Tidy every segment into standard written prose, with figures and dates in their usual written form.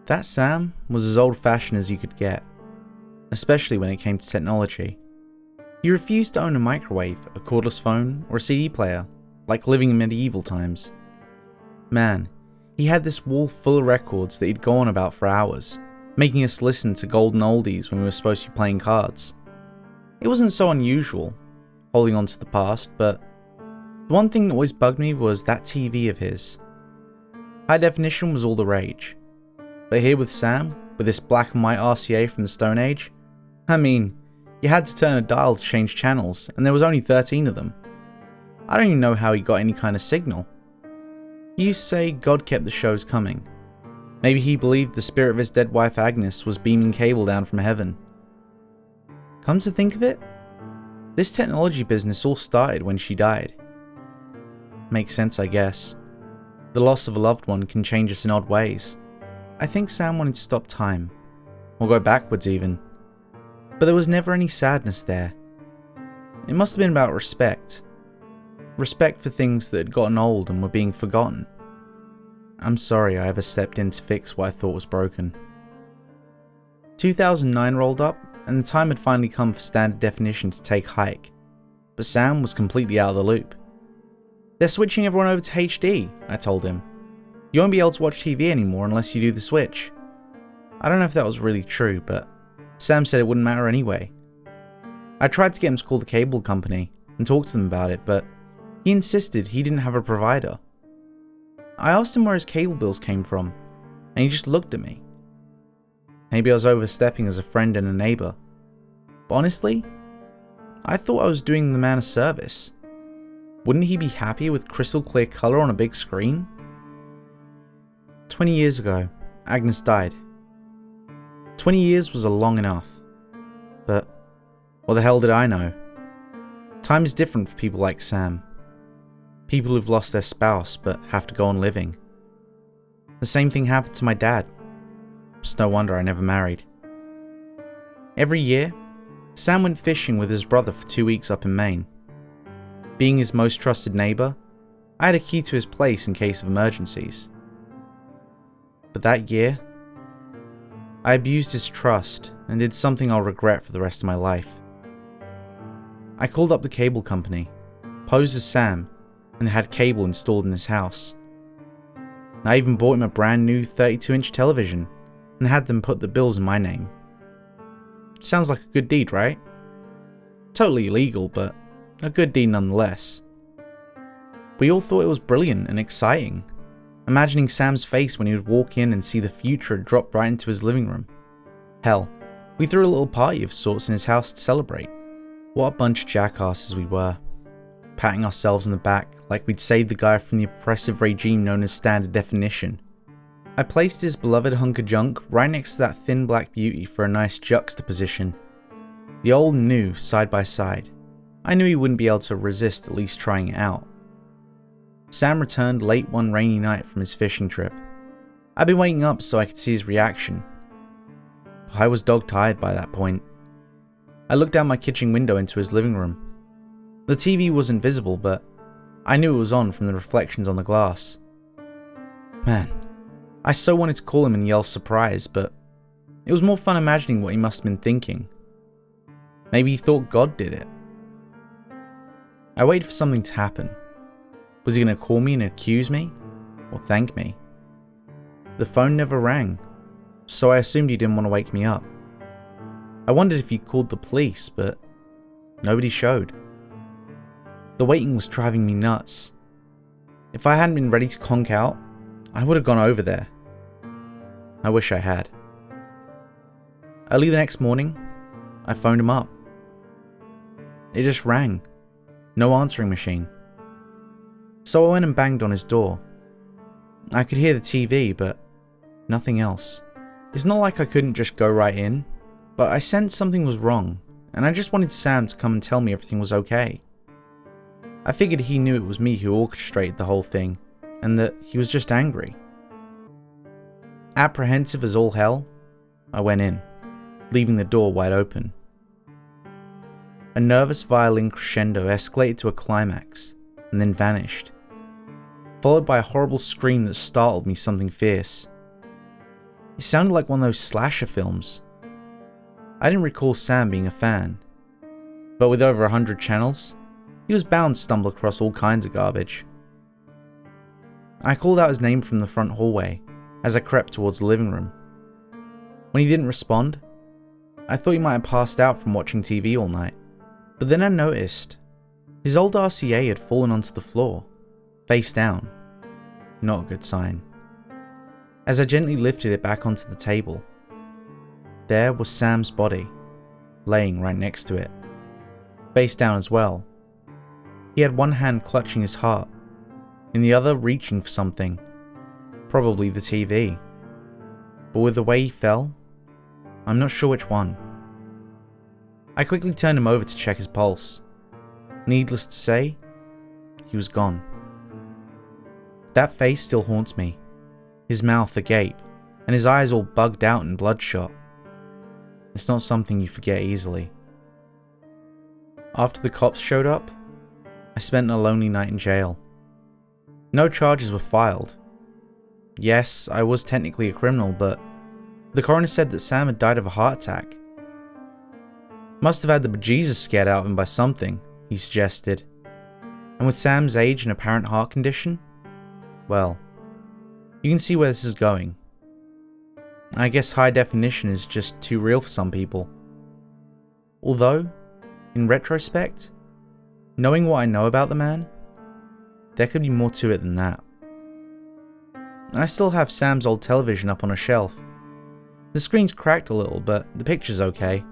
That Sam was as old-fashioned as you could get, especially when it came to technology. He refused to own a microwave, a cordless phone, or a CD player, like living in medieval times. Man, he had this wall full of records that he'd go on about for hours, making us listen to golden oldies when we were supposed to be playing cards. It wasn't so unusual, holding on to the past, but the one thing that always bugged me was that TV of his. High definition was all the rage. But here with Sam, with this black and white RCA from the Stone Age, I mean, you had to turn a dial to change channels, and there was only 13 of them. I don't even know how he got any kind of signal. He used to say God kept the shows coming. Maybe he believed the spirit of his dead wife Agnes was beaming cable down from heaven. Come to think of it, this technology business all started when she died. Makes sense, I guess. The loss of a loved one can change us in odd ways. I think Sam wanted to stop time, or go backwards even. But there was never any sadness there. It must have been about respect. Respect for things that had gotten old and were being forgotten. I'm sorry I ever stepped in to fix what I thought was broken. 2009 rolled up, and the time had finally come for standard definition to take hike. But Sam was completely out of the loop. They're switching everyone over to HD, I told him. You won't be able to watch TV anymore unless you do the switch. I don't know if that was really true, but Sam said it wouldn't matter anyway. I tried to get him to call the cable company and talk to them about it, but he insisted he didn't have a provider. I asked him where his cable bills came from, and he just looked at me. Maybe I was overstepping as a friend and a neighbour, but honestly, I thought I was doing the man a service. Wouldn't he be happy with crystal clear colour on a big screen? 20 years ago, Agnes died. 20 years was a long enough. But what the hell did I know? Time is different for people like Sam. People who've lost their spouse but have to go on living. The same thing happened to my dad. It's no wonder I never married. Every year, Sam went fishing with his brother for 2 weeks up in Maine. Being his most trusted neighbour, I had a key to his place in case of emergencies. But that year, I abused his trust and did something I'll regret for the rest of my life. I called up the cable company, posed as Sam, and had cable installed in his house. I even bought him a brand new 32-inch television and had them put the bills in my name. Sounds like a good deed, right? Totally illegal, but a good deed nonetheless. We all thought it was brilliant and exciting, imagining Sam's face when he would walk in and see the future had dropped right into his living room. Hell, we threw a little party of sorts in his house to celebrate. What a bunch of jackasses we were, patting ourselves on the back like we'd saved the guy from the oppressive regime known as standard definition. I placed his beloved hunk of junk right next to that thin black beauty for a nice juxtaposition. The old and new side by side. I knew he wouldn't be able to resist at least trying it out. Sam returned late one rainy night from his fishing trip. I'd been waiting up so I could see his reaction. But I was dog-tired by that point. I looked out my kitchen window into his living room. The TV wasn't visible, but I knew it was on from the reflections on the glass. Man, I so wanted to call him and yell surprise, but it was more fun imagining what he must have been thinking. Maybe he thought God did it. I waited for something to happen. Was he going to call me and accuse me? Or thank me? The phone never rang, so I assumed he didn't want to wake me up. I wondered if he'd called the police, but nobody showed. The waiting was driving me nuts. If I hadn't been ready to conk out, I would have gone over there. I wish I had. Early the next morning, I phoned him up. It just rang. No answering machine. So I went and banged on his door. I could hear the TV, but nothing else. It's not like I couldn't just go right in, but I sensed something was wrong, and I just wanted Sam to come and tell me everything was okay. I figured he knew it was me who orchestrated the whole thing, and that he was just angry. Apprehensive as all hell, I went in, leaving the door wide open. A nervous violin crescendo escalated to a climax, and then vanished, followed by a horrible scream that startled me something fierce. It sounded like one of those slasher films. I didn't recall Sam being a fan, but with over 100 channels, he was bound to stumble across all kinds of garbage. I called out his name from the front hallway as I crept towards the living room. When he didn't respond, I thought he might have passed out from watching TV all night, but then I noticed his old RCA had fallen onto the floor, face down. Not a good sign. As I gently lifted it back onto the table, there was Sam's body, laying right next to it, face down as well. He had one hand clutching his heart, and the other reaching for something, probably the TV. But with the way he fell, I'm not sure which one. I quickly turned him over to check his pulse. Needless to say, he was gone. That face still haunts me, his mouth agape, and his eyes all bugged out and bloodshot. It's not something you forget easily. After the cops showed up, I spent a lonely night in jail. No charges were filed. Yes, I was technically a criminal, but the coroner said that Sam had died of a heart attack. Must have had the bejesus scared out of him by something, he suggested. And with Sam's age and apparent heart condition, well, you can see where this is going. I guess high definition is just too real for some people. Although, in retrospect, knowing what I know about the man, there could be more to it than that. I still have Sam's old television up on a shelf. The screen's cracked a little, but the picture's okay.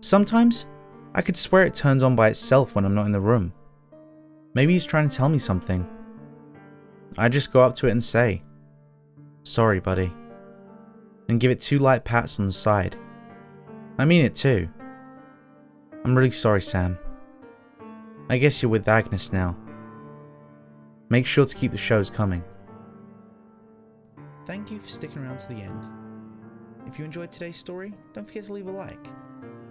Sometimes, I could swear it turns on by itself when I'm not in the room. Maybe he's trying to tell me something. I just go up to it and say, "Sorry, buddy," and give it 2 light pats on the side. I mean it too. I'm really sorry, Sam. I guess you're with Agnes now. Make sure to keep the shows coming. Thank you for sticking around to the end. If you enjoyed today's story, don't forget to leave a like.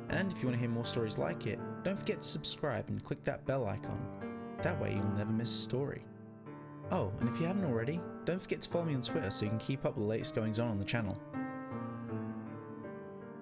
And if you want to hear more stories like it, don't forget to subscribe and click that bell icon. That way you'll never miss a story. Oh, and if you haven't already, don't forget to follow me on Twitter so you can keep up with the latest goings on the channel.